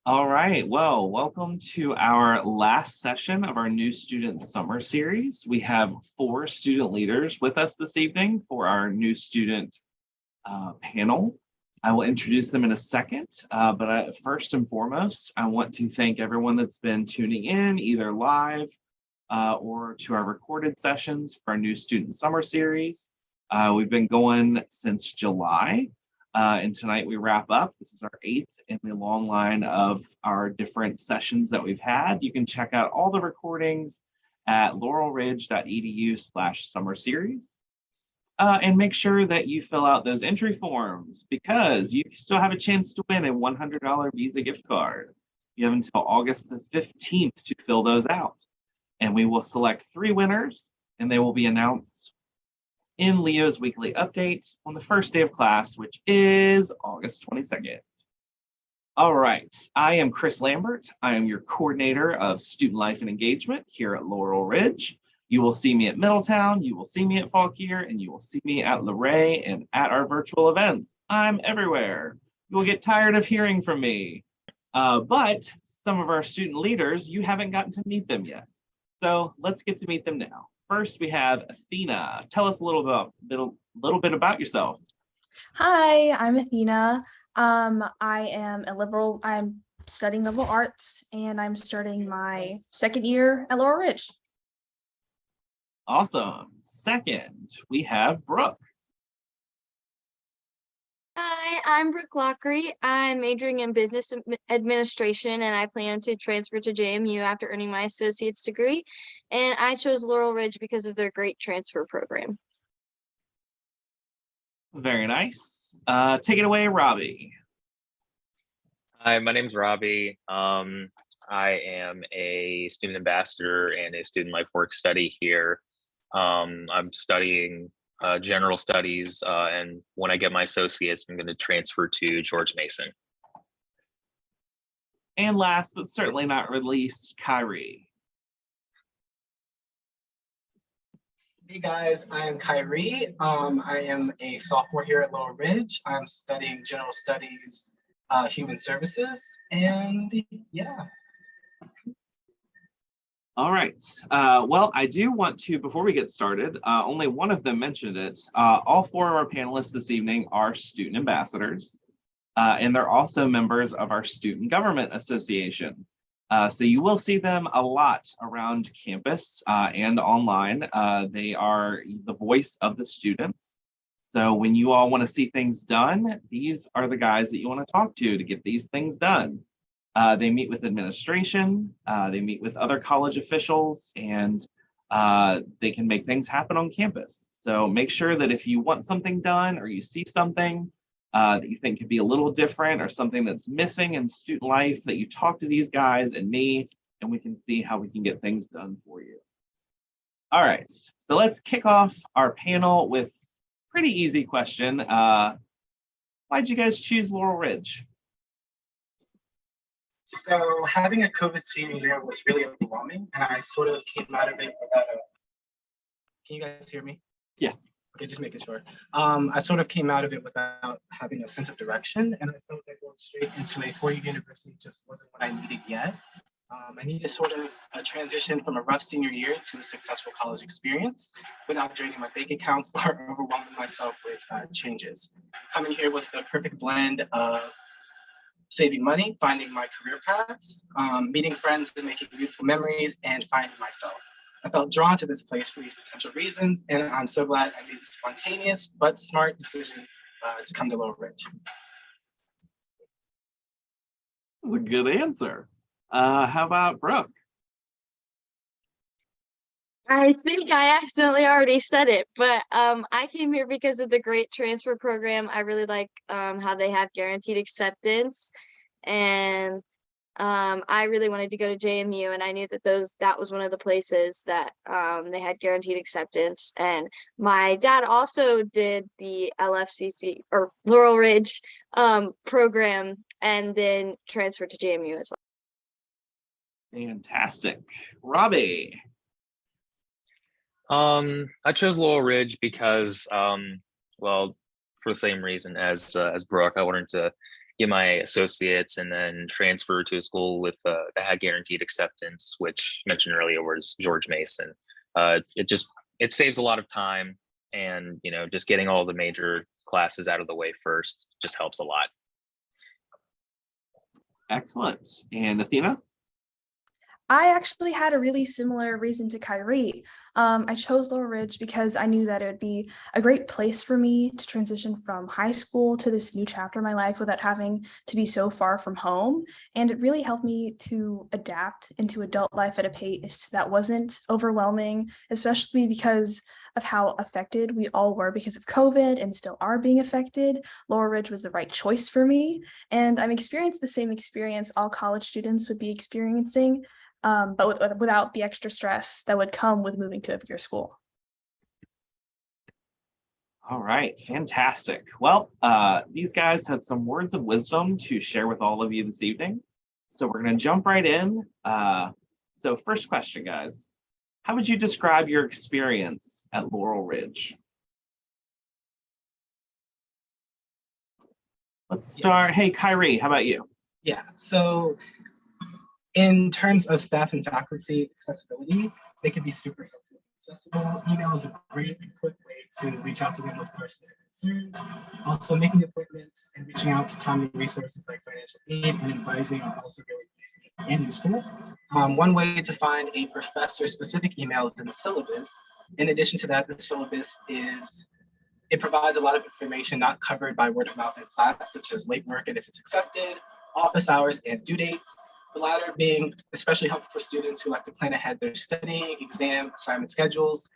All right, well, welcome to our last session of our new student summer series. We have 4 student leaders with us this evening for our new student panel. I will introduce them in a second, but first and foremost, I want to thank everyone that's been tuning in either live or to our recorded sessions for our new student summer series. We've been going since July, and tonight we wrap up. This is our 8th in the long line of our different sessions that we've had. You can check out all the recordings at laurelridge.edu/summer series. And make sure that you fill out those entry forms because you still have a chance to win a $100 Visa gift card. You have until August the 15th to fill those out. And we will select 3 winners, and they will be announced in Leo's weekly update on the first day of class, which is August 22nd. All right, I am Chris Lambert. I am your coordinator of student life and engagement here at Laurel Ridge. You will see me at Middletown, you will see me at Fauquier, and you will see me at Luray and at our virtual events. I'm everywhere. You will get tired of hearing from me. But some of our student leaders, you haven't gotten to meet them yet. So let's get to meet them now. First, we have Athena. Tell us a little bit about yourself. Hi, I'm Athena. I'm studying liberal arts and I'm starting my second year at Laurel Ridge. Awesome. Second, we have Brooke. Hi, I'm Brooke Lockery. I'm majoring in business administration and I plan to transfer to JMU after earning my associate's degree. And I chose Laurel Ridge because of their great transfer program. Very nice. Take it away, Robbie. Hi, my name's Robbie. I am a student ambassador and a student life work study here. I'm studying general studies, and when I get my associates, I'm going to transfer to George Mason. And last but certainly not least, Kyrie. Hey guys, I am Kyrie. I am a sophomore here at Laurel Ridge. I'm studying general studies, human services, and yeah. All right. Well, I do want to, before we get started, only one of them mentioned it. All 4 of our panelists this evening are student ambassadors, and they're also members of our Student Government Association. So you will see them a lot around campus and online. They are the voice of the students. So when you all want to see things done, these are the guys that you want to talk to get these things done. They meet with administration, they meet with other college officials, and they can make things happen on campus. So make sure that if you want something done or you see something that you think could be a little different or something that's missing in student life, that you talk to these guys and me, and we can see how we can get things done for you. All right, so let's kick off our panel with a pretty easy question. Why'd you guys choose Laurel Ridge? So having a COVID senior year was really overwhelming, and I sort of came out of it without a. Can you guys hear me? Yes. Okay, just making sure. I sort of came out of it without having a sense of direction, and I felt that going straight into a 4-year university just wasn't what I needed yet. I needed sort of a transition from a rough senior year to a successful college experience without draining my bank accounts or overwhelming myself with changes. Coming here was the perfect blend of saving money, finding my career paths, meeting friends and making beautiful memories, and finding myself. I felt drawn to this place for these potential reasons, and I'm so glad I made the spontaneous but smart decision to come to Laurel Ridge. That's a good answer. How about Brooke? I think I accidentally already said it, but I came here because of the great transfer program. I really like how they have guaranteed acceptance, and I really wanted to go to JMU, and I knew that was one of the places that they had guaranteed acceptance. And my dad also did the LFCC or Laurel Ridge program, and then transferred to JMU as well. Fantastic. Robbie. I chose Laurel Ridge because, well, for the same reason as Brooke, I wanted to get my associates and then transfer to a school with that had guaranteed acceptance, which mentioned earlier was George Mason. It saves a lot of time, and just getting all the major classes out of the way first just helps a lot. Excellent. And Athena? I actually had a really similar reason to Kyrie. I chose Laurel Ridge because I knew that it would be a great place for me to transition from high school to this new chapter in my life without having to be so far from home. And it really helped me to adapt into adult life at a pace that wasn't overwhelming, especially because of how affected we all were because of COVID and still are being affected. Laurel Ridge was the right choice for me. And I'm experiencing the same experience all college students would be experiencing, but without the extra stress that would come with moving to a bigger school. All right, fantastic. Well, these guys have some words of wisdom to share with all of you this evening. So we're going to jump right in. So first question, guys. How would you describe your experience at Laurel Ridge? Let's start. Hey, Kyrie, how about you? Yeah, so in terms of staff and faculty accessibility, they can be super helpful. Accessible email is a great and quick way to reach out to them with questions and concerns. Also, making appointments and reaching out to common resources like financial aid and advising are also really easy and useful. One way to find a professor-specific email is in the syllabus. In addition to that, the syllabus it provides a lot of information not covered by word of mouth in class, such as late work and if it's accepted, office hours and due dates. The latter being especially helpful for students who like to plan ahead their studying, exam, assignment schedules.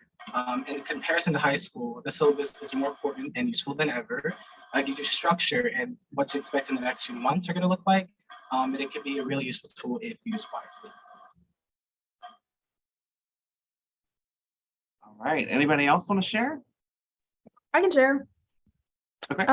In comparison to high school, the syllabus is more important and useful than ever. It gives you structure and what to expect in the next few months are going to look like. And it can be a really useful tool if used wisely. All right, anybody else want to share? I can share. Okay.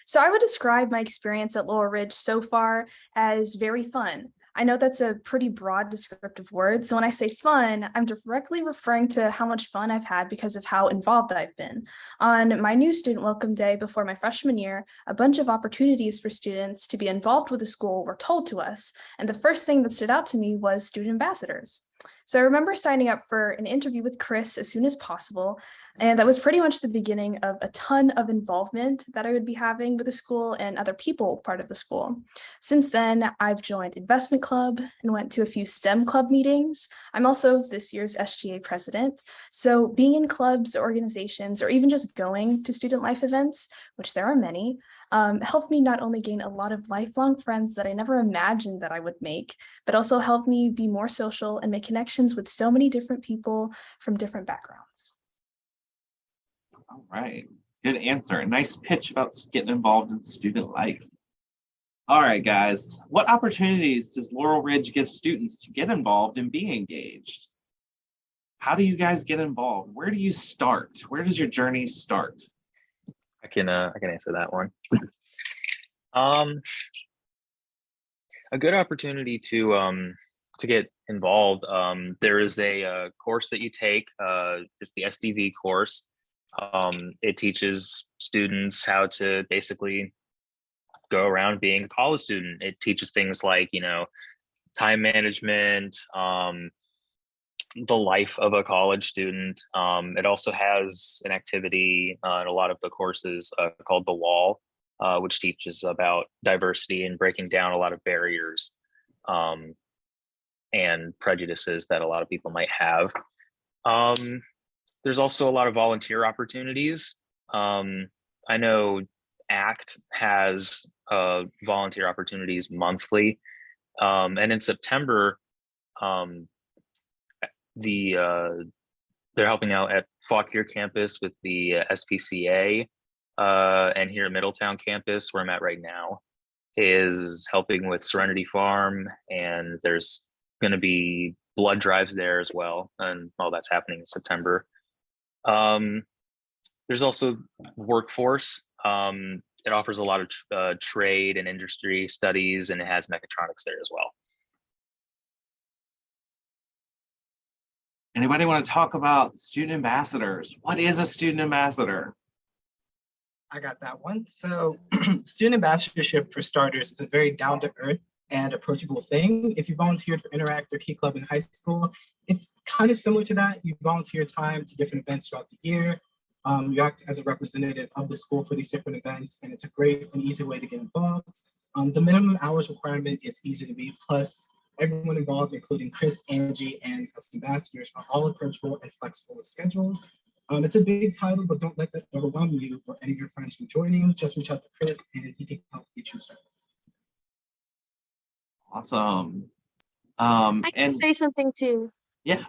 So I would describe my experience at Laurel Ridge so far as very fun. I know that's a pretty broad descriptive word. So when I say fun, I'm directly referring to how much fun I've had because of how involved I've been. On my new student welcome day before my freshman year, a bunch of opportunities for students to be involved with the school were told to us. And the first thing that stood out to me was student ambassadors. So I remember signing up for an interview with Chris as soon as possible. And that was pretty much the beginning of a ton of involvement that I would be having with the school and other people part of the school. Since then, I've joined investment club and went to a few STEM club meetings. I'm also this year's SGA president. So being in clubs, organizations, or even just going to student life events, which there are many, helped me not only gain a lot of lifelong friends that I never imagined that I would make, but also helped me be more social and make connections with so many different people from different backgrounds. All right, good answer. A nice pitch about getting involved in student life. All right, guys, what opportunities does Laurel Ridge give students to get involved and be engaged? How do you guys get involved? Where do you start? Where does your journey start? I can answer that one. A good opportunity to get involved. There is a course that you take. It's the SDV course. It teaches students how to basically go around being a college student. It teaches things like, time management, the life of a college student. It also has an activity in a lot of the courses called The Wall, which teaches about diversity and breaking down a lot of barriers and prejudices that a lot of people might have. There's also a lot of volunteer opportunities. I know ACT has volunteer opportunities monthly. And in September, they're helping out at Fauquier campus with the SPCA, and here at Middletown campus, where I'm at right now, is helping with Serenity Farm, and there's going to be blood drives there as well, and all that's happening in September. There's also workforce. It offers a lot of trade and industry studies, and it has mechatronics there as well. Anybody want to talk about student ambassadors? What is a student ambassador? I got that one. So student ambassadorship, for starters, is a very down-to-earth and approachable thing. If you volunteered for Interact or Key Club in high school, it's kind of similar to that. You volunteer time to different events throughout the year. You act as a representative of the school for these different events, and it's a great and easy way to get involved. The minimum hours requirement is easy to meet, plus everyone involved, including Chris, Angie, and us ambassadors, are all approachable and flexible with schedules. It's a big title, but don't let that overwhelm you or any of your friends from joining. Just reach out to Chris and he can help get you started. Awesome. I can And say something too. yeah,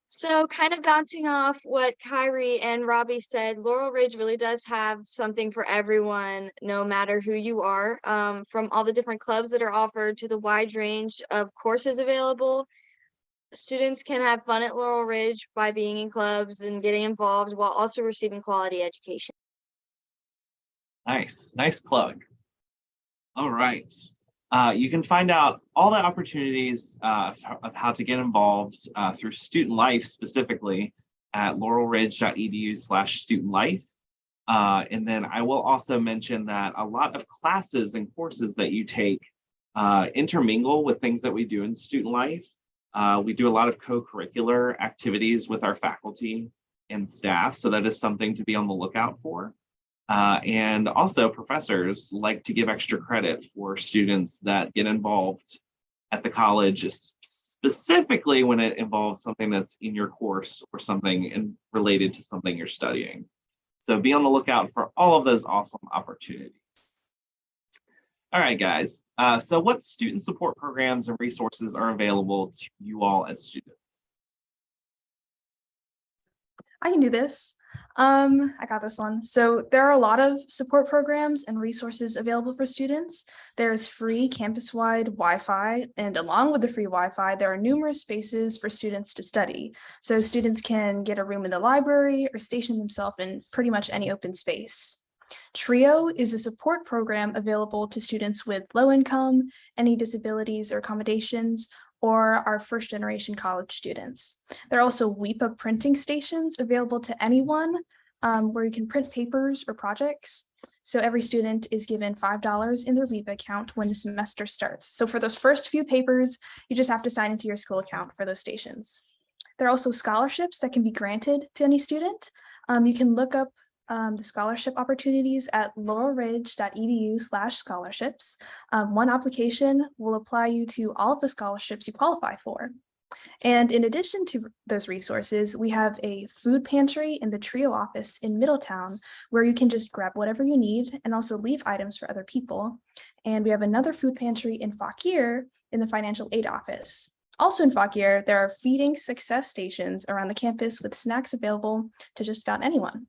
So kind of bouncing off what Kyrie and Robbie said, Laurel Ridge really does have something for everyone, no matter who you are, from all the different clubs that are offered to the wide range of courses available. Students can have fun at Laurel Ridge by being in clubs and getting involved while also receiving quality education. nice plug. All right. You can find out all the opportunities of how to get involved through student life specifically at laurelridge.edu/student life. And then I will also mention that a lot of classes and courses that you take intermingle with things that we do in student life. We do a lot of co-curricular activities with our faculty and staff, so that is something to be on the lookout for. And also professors like to give extra credit for students that get involved at the college, specifically when it involves something that's in your course or something related to something you're studying. So be on the lookout for all of those awesome opportunities. All right, guys. So what student support programs and resources are available to you all as students? I can do this. I got this one. So there are a lot of support programs and resources available for students. There's free campus-wide Wi-Fi, and along with the free Wi-Fi, there are numerous spaces for students to study. So students can get a room in the library or station themselves in pretty much any open space. TRIO is a support program available to students with low income, any disabilities or accommodations, or our first generation college students. There are also WEPA printing stations available to anyone where you can print papers or projects. So every student is given $5 in their WEPA account when the semester starts. So for those first few papers, you just have to sign into your school account for those stations. There are also scholarships that can be granted to any student. You can look up the scholarship opportunities at laurelridge.edu/scholarships. One application will apply you to all of the scholarships you qualify for. And in addition to those resources, we have a food pantry in the TRIO office in Middletown, where you can just grab whatever you need and also leave items for other people. And we have another food pantry in Fauquier in the financial aid office. Also in Fauquier, there are feeding success stations around the campus with snacks available to just about anyone.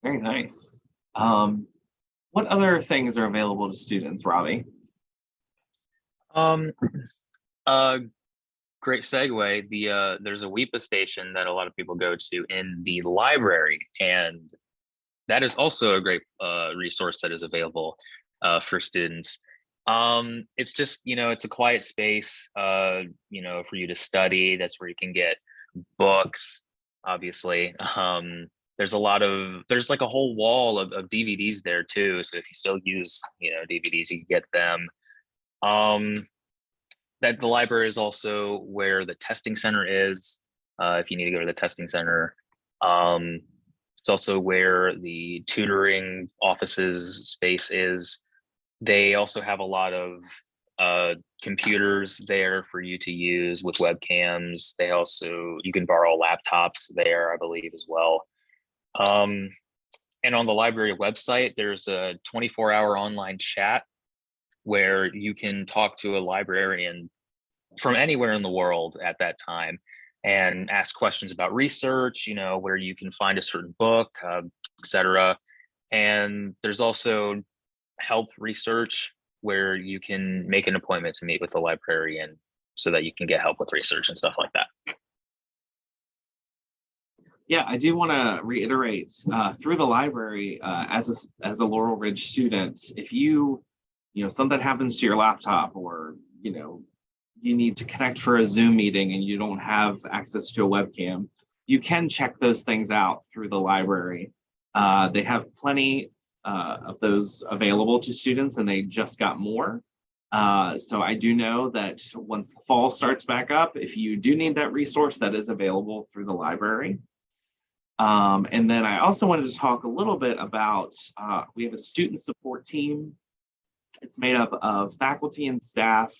Very nice. What other things are available to students, Robbie? Great segue. There's a WEPA station that a lot of people go to in the library, and that is also a great resource that is available for students. It's just, it's a quiet space, for you to study. That's where you can get books, obviously. There's like a whole wall of DVDs there too. So if you still use, DVDs, you can get them. That the library is also where the testing center is, if you need to go to the testing center. It's also where the tutoring offices space is. They also have a lot of computers there for you to use with webcams. You can borrow laptops there, I believe, as well. And on the library website, there's a 24-hour online chat where you can talk to a librarian from anywhere in the world at that time and ask questions about research, where you can find a certain book, etc. And there's also help research where you can make an appointment to meet with the librarian so that you can get help with research and stuff like that. Yeah, I do want to reiterate through the library as a Laurel Ridge student, if something happens to your laptop or, you need to connect for a Zoom meeting and you don't have access to a webcam, you can check those things out through the library. They have plenty of those available to students, and they just got more. So I do know that once the fall starts back up, if you do need that resource, that is available through the library. And then I also wanted to talk a little bit about, we have a student support team. It's made up of faculty and staff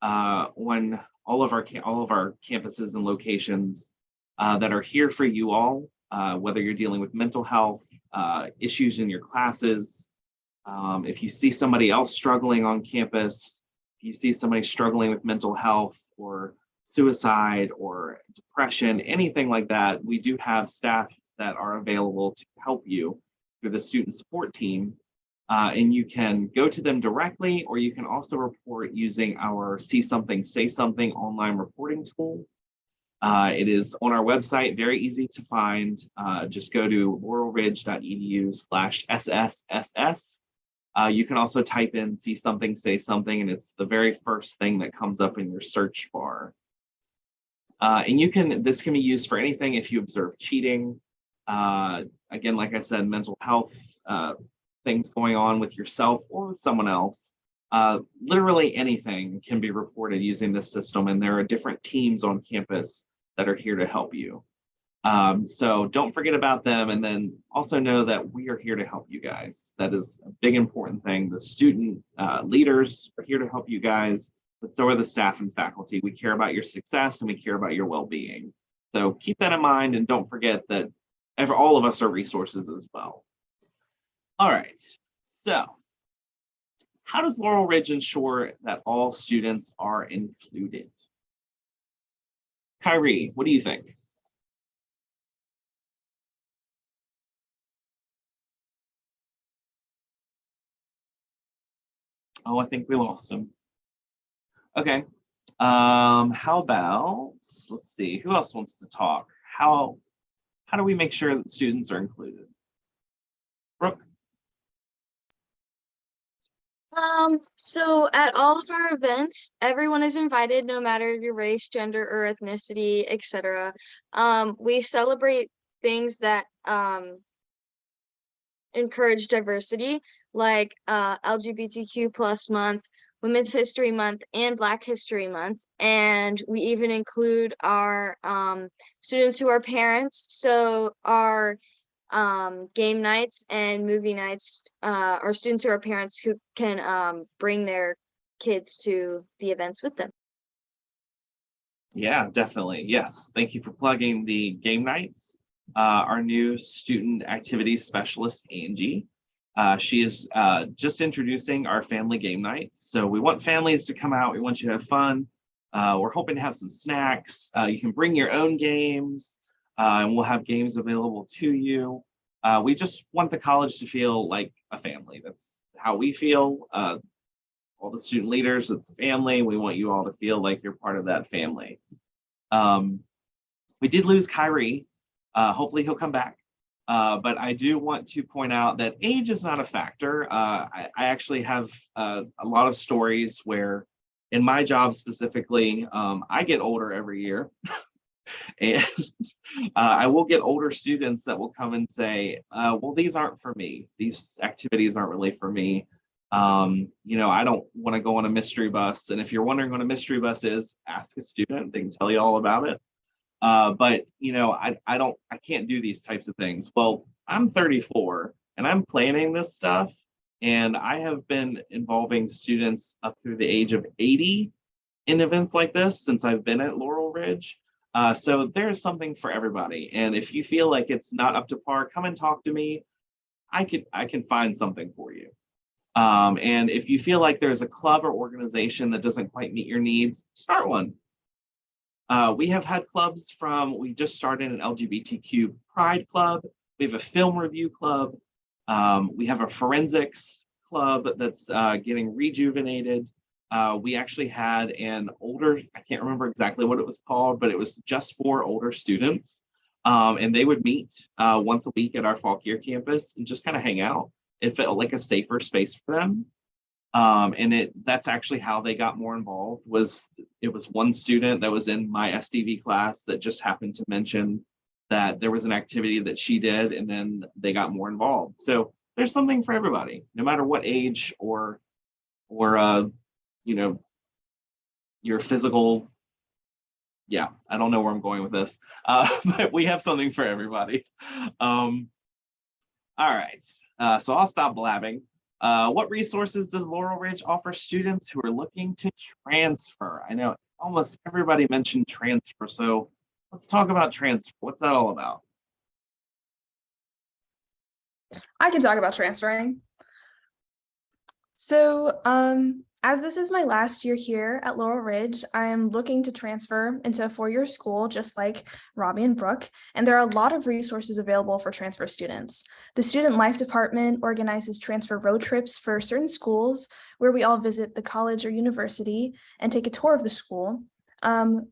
on all of our campuses and locations that are here for you all, whether you're dealing with mental health issues in your classes. If you see somebody else struggling on campus, if you see somebody struggling with mental health or suicide or depression, anything like that, we do have staff that are available to help you through the student support team. And you can go to them directly, or you can also report using our See Something, Say Something online reporting tool. It is on our website, very easy to find. Just go to laurelridge.edu/SSSS. You can also type in See Something, Say Something, and it's the very first thing that comes up in your search bar. And this can be used for anything if you observe cheating. Again, like I said, mental health things going on with yourself or with someone else. Literally anything can be reported using this system, and there are different teams on campus that are here to help you. So don't forget about them, and then also know that we are here to help you guys. That is a big important thing. The student leaders are here to help you guys, but so are the staff and faculty. We care about your success and we care about your well-being. So keep that in mind, and don't forget that all of us are resources as well. All right, so how does Laurel Ridge ensure that all students are included? Kyrie, what do you think? Oh, I think we lost him. Okay. How about, let's see, who else wants to talk? How do we make sure that students are included? Brooke? So at all of our events, everyone is invited, no matter your race, gender, or ethnicity, etc. We celebrate things that encourage diversity, like LGBTQ plus month, Women's History Month, and Black History Month. And we even include our students who are parents. So our game nights and movie nights, our students who are parents who can bring their kids to the events with them. Yeah, definitely. Yes. Thank you for plugging the game nights. Our new student activities specialist, Angie. She is just introducing our family game nights. So we want families to come out. We want you to have fun. We're hoping to have some snacks. You can bring your own games, and we'll have games available to you. We just want the college to feel like a family. That's how we feel. All the student leaders, it's a family. We want you all to feel like you're part of that family. We did lose Kyrie. Hopefully he'll come back. But I do want to point out that age is not a factor. I actually have a lot of stories where in my job specifically, I get older every year. And I will get older students that will come and say, well, these aren't for me. These activities aren't really for me. I don't want to go on a mystery bus. And if you're wondering what a mystery bus is, ask a student. They can tell you all about it. But I can't do these types of things. Well, I'm 34 and I'm planning this stuff, and I have been involving students up through the age of 80 in events like this since I've been at Laurel Ridge. So there's something for everybody. And if you feel like it's not up to par, come and talk to me. I can find something for you. And if you feel like there's a club or organization that doesn't quite meet your needs, start one. We have had clubs we just started an LGBTQ Pride Club. We have a film review club. We have a forensics club that's getting rejuvenated. We actually had I can't remember exactly what it was called, but it was just for older students. And they would meet once a week at our Fauquier campus and just kind of hang out. It felt like a safer space for them. And that's actually how they got more involved. It was one student that was in my SDV class that just happened to mention that there was an activity that she did and then they got more involved. So there's something for everybody, no matter what age or you know, your physical. Yeah, I don't know where I'm going with this, but we have something for everybody. All right, so I'll stop blabbing. What resources does Laurel Ridge offer students who are looking to transfer? I know almost everybody mentioned transfer, so let's talk about transfer. What's that all about? I can talk about transferring. So, as this is my last year here at Laurel Ridge, I am looking to transfer into a four-year school, just like Robbie and Brooke, and there are a lot of resources available for transfer students. The Student Life Department organizes transfer road trips for certain schools where we all visit the college or university and take a tour of the school.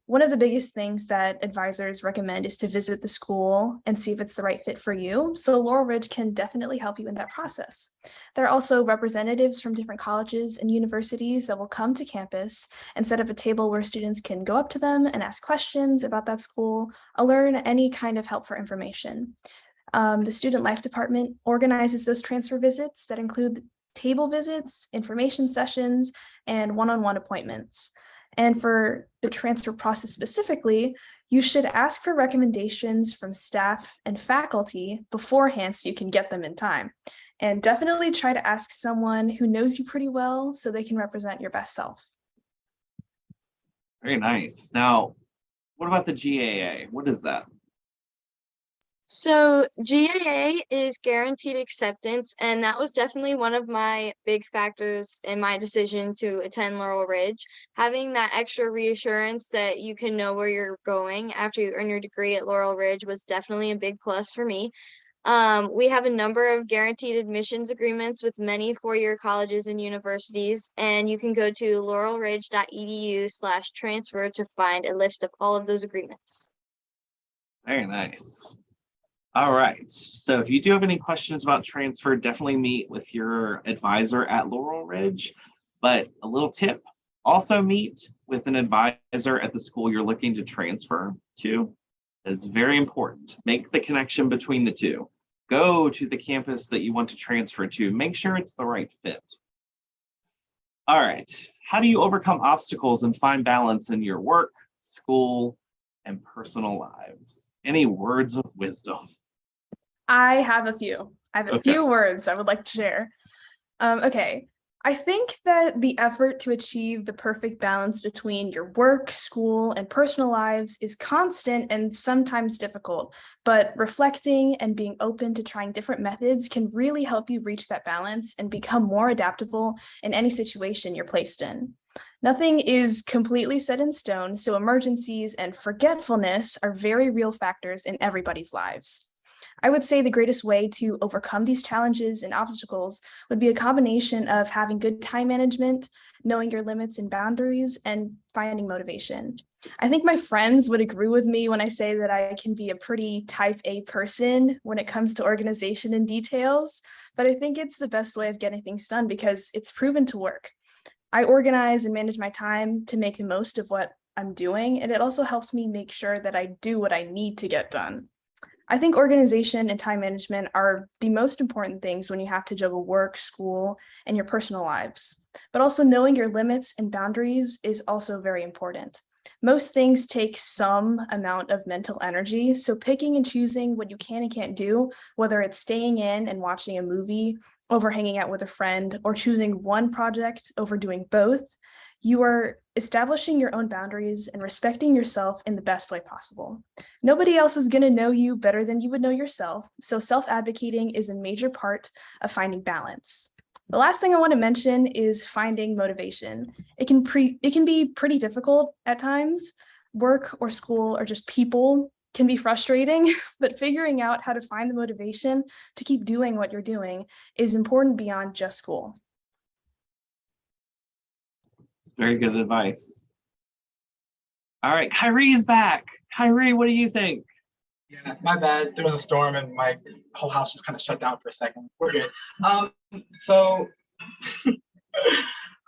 One of the biggest things that advisors recommend is to visit the school and see if it's the right fit for you. So Laurel Ridge can definitely help you in that process. There are also representatives from different colleges and universities that will come to campus and set up a table where students can go up to them and ask questions about that school or learn any kind of helpful information. The Student Life Department organizes those transfer visits that include table visits, information sessions, and one-on-one appointments. And for the transfer process specifically, you should ask for recommendations from staff and faculty beforehand so you can get them in time. And definitely try to ask someone who knows you pretty well so they can represent your best self. Very nice. Now, what about the GAA? What is that? So GAA is guaranteed acceptance, and that was definitely one of my big factors in my decision to attend Laurel Ridge. Having that extra reassurance that you can know where you're going after you earn your degree at Laurel Ridge was definitely a big plus for me. We have a number of guaranteed admissions agreements with many four-year colleges and universities, and you can go to laurelridge.edu/transfer to find a list of all of those agreements. Very nice. All right. So if you do have any questions about transfer, definitely meet with your advisor at Laurel Ridge. But a little tip, also meet with an advisor at the school you're looking to transfer to. That is very important. Make the connection between the two. Go to the campus that you want to transfer to. Make sure it's the right fit. All right. How do you overcome obstacles and find balance in your work, school, and personal lives? Any words of wisdom? I have a few. Few words I would like to share. Okay. I think that the effort to achieve the perfect balance between your work, school, and personal lives is constant and sometimes difficult, but reflecting and being open to trying different methods can really help you reach that balance and become more adaptable in any situation you're placed in. Nothing is completely set in stone, so emergencies and forgetfulness are very real factors in everybody's lives. I would say the greatest way to overcome these challenges and obstacles would be a combination of having good time management, knowing your limits and boundaries, and finding motivation. I think my friends would agree with me when I say that I can be a pretty type A person when it comes to organization and details, but I think it's the best way of getting things done because it's proven to work. I organize and manage my time to make the most of what I'm doing, and it also helps me make sure that I do what I need to get done. I think organization and time management are the most important things when you have to juggle work, school, and your personal lives. But also knowing your limits and boundaries is also very important. Most things take some amount of mental energy, so picking and choosing what you can and can't do, whether it's staying in and watching a movie, over hanging out with a friend, or choosing one project over doing both, you are establishing your own boundaries and respecting yourself in the best way possible. Nobody else is going to know you better than you would know yourself, so self-advocating is a major part of finding balance. The last thing I want to mention is finding motivation. It can be pretty difficult at times. Work or school or just people can be frustrating, but figuring out how to find the motivation to keep doing what you're doing is important beyond just school. Very good advice. All right, Kyrie is back. Kyrie, what do you think? Yeah, my bad. There was a storm and my whole house just kind of shut down for a second. We're good.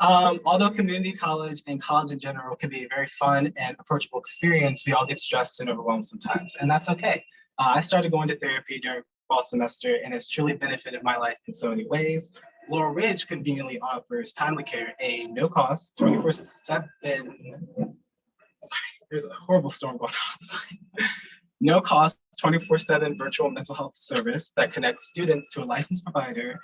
Although community college and college in general can be a very fun and approachable experience, we all get stressed and overwhelmed sometimes, and that's okay. I started going to therapy during fall semester, and it's truly benefited my life in so many ways. Laurel Ridge conveniently offers timely care, a no-cost 24/7. Sorry, there's a horrible storm going on outside. No cost 24/7 virtual mental health service that connects students to a licensed provider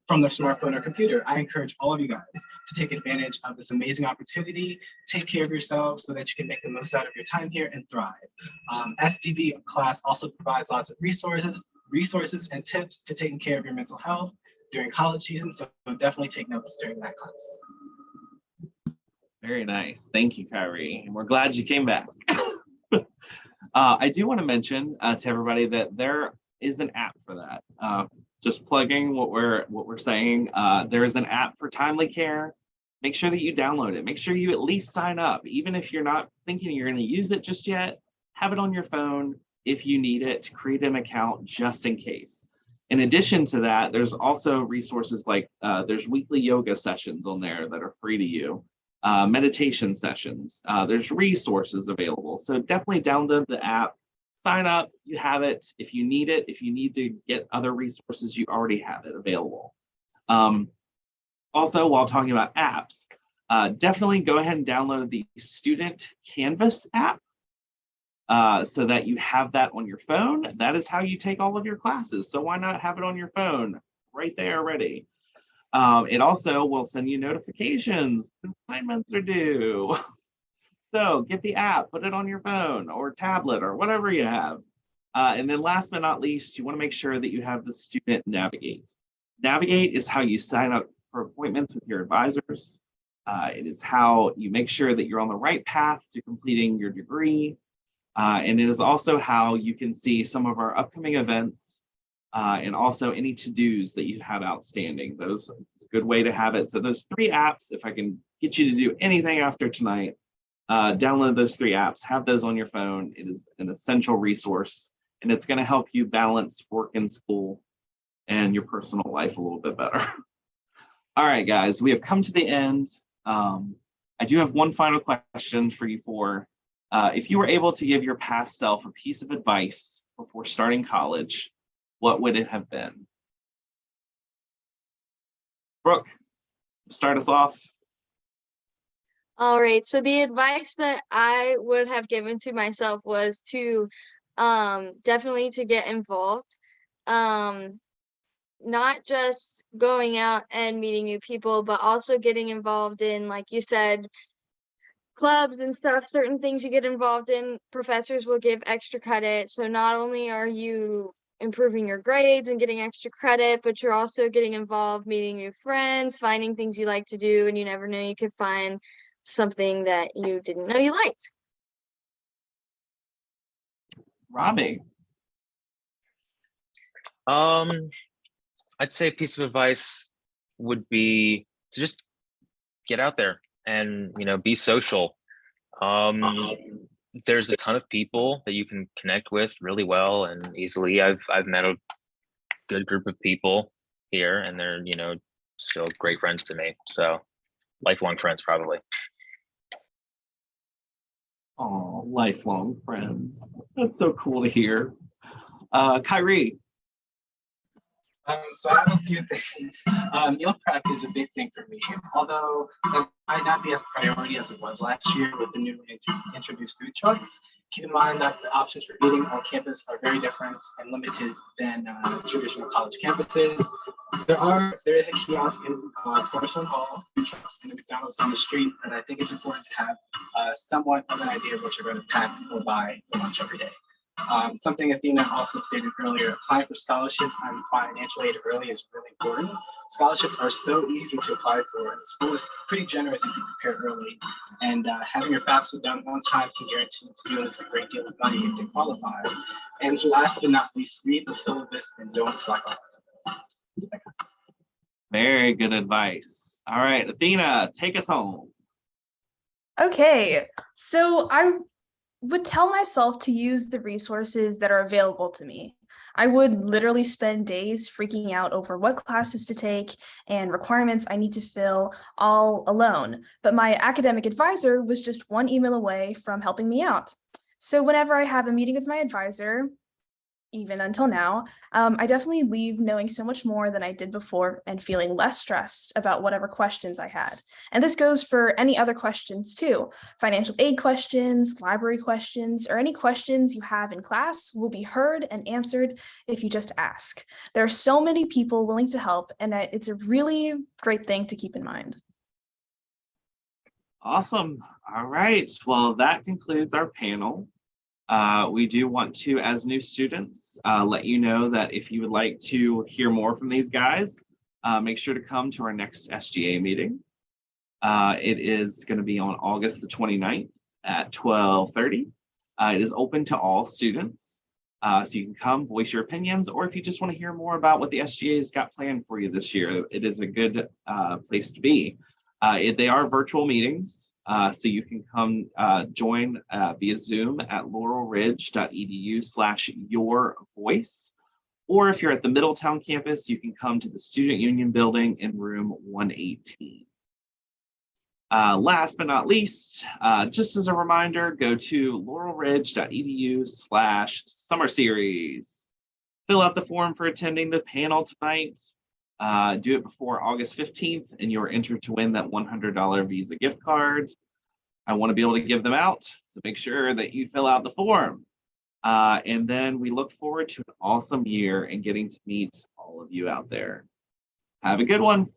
from their smartphone or computer. I encourage all of you guys to take advantage of this amazing opportunity. Take care of yourselves so that you can make the most out of your time here and thrive. SDV class also provides lots of resources and tips to taking care of your mental health during college season. So definitely take notes during that class. Very nice. Thank you, Kyrie. And we're glad you came back. I do want to mention to everybody that there is an app for that. Just plugging what we're saying. There is an app for timely care. Make sure that you download it. Make sure you at least sign up, even if you're not thinking you're going to use it just yet. Have it on your phone if you need it. Create an account just in case. In addition to that, there's also resources like there's weekly yoga sessions on there that are free to you. Meditation sessions. There's resources available. So definitely download the app, sign up, you have it. If you need it, if you need to get other resources, you already have it available. Also, while talking about apps, definitely go ahead and download the Student Canvas app so that you have that on your phone. That is how you take all of your classes. So why not have it on your phone right there ready? It also will send you notifications when assignments are due. So get the app, put it on your phone or tablet or whatever you have. And then last but not least, you want to make sure that you have the Student Navigate. Navigate is how you sign up for appointments with your advisors. It is how you make sure that you're on the right path to completing your degree. And it is also how you can see some of our upcoming events and also any to-dos that you have outstanding. Those it's a good way to have it. So those 3 apps, if I can get you to do anything after tonight, download those 3 apps, have those on your phone. It is an essential resource, and it's going to help you balance work and school and your personal life a little bit better. All right, guys, we have come to the end. I do have one final question for you 4. If you were able to give your past self a piece of advice before starting college, what would it have been? Brooke, start us off. All right, so the advice that I would have given to myself was to definitely to get involved. Not just going out and meeting new people, but also getting involved in, like you said, clubs and stuff. Certain things you get involved in, professors will give extra credit. So not only are you improving your grades and getting extra credit, but you're also getting involved, meeting new friends, finding things you like to do, and you never know, you could find something that you didn't know you liked. Robbie. I'd say a piece of advice would be to just get out there and, be social. There's a ton of people that you can connect with really well and easily. I've met a good group of people here, and they're, still great friends to me. So lifelong friends, probably. Oh, lifelong friends. That's so cool to hear. Kyrie. So I have a few things. Meal prep is a big thing for me, although that might not be as priority as it was last year with the newly introduced food trucks. Keep in mind that the options for eating on campus are very different and limited than traditional college campuses. There is a kiosk in Cornerstone Hall, food trucks, and a McDonald's down the street, and I think it's important to have somewhat of an idea of what you're going to pack or buy for lunch every day. Something Athena also stated earlier, applying for scholarships and financial aid early is really important. Scholarships are so easy to apply for, and the school is pretty generous if you prepare early. And having your FAFSA done on time can guarantee students a great deal of money if they qualify. And last but not least, read the syllabus and don't slack off. Very good advice. All right, Athena, take us home. Okay, so I would tell myself to use the resources that are available to me. I would literally spend days freaking out over what classes to take and requirements I need to fill all alone. But my academic advisor was just one email away from helping me out. So whenever I have a meeting with my advisor, even until now, I definitely leave knowing so much more than I did before and feeling less stressed about whatever questions I had. And this goes for any other questions too. Financial aid questions, library questions, or any questions you have in class will be heard and answered if you just ask. There are so many people willing to help, and it's a really great thing to keep in mind. Awesome. All right. Well, that concludes our panel. We do want to, as new students, let you know that if you would like to hear more from these guys, make sure to come to our next SGA meeting. It is going to be on August the 29th at 12:30. It is open to all students, so you can come voice your opinions, or if you just want to hear more about what the SGA has got planned for you this year, it is a good place to be. They are virtual meetings, so you can come join via Zoom at laurelridge.edu/yourvoice. Or if you're at the Middletown campus, you can come to the Student Union Building in room 118. Last but not least, just as a reminder, go to laurelridge.edu/summer series. Fill out the form for attending the panel tonight. Do it before August 15th, and you're entered to win that $100 Visa gift card. I want to be able to give them out, so make sure that you fill out the form. And then we look forward to an awesome year and getting to meet all of you out there. Have a good one.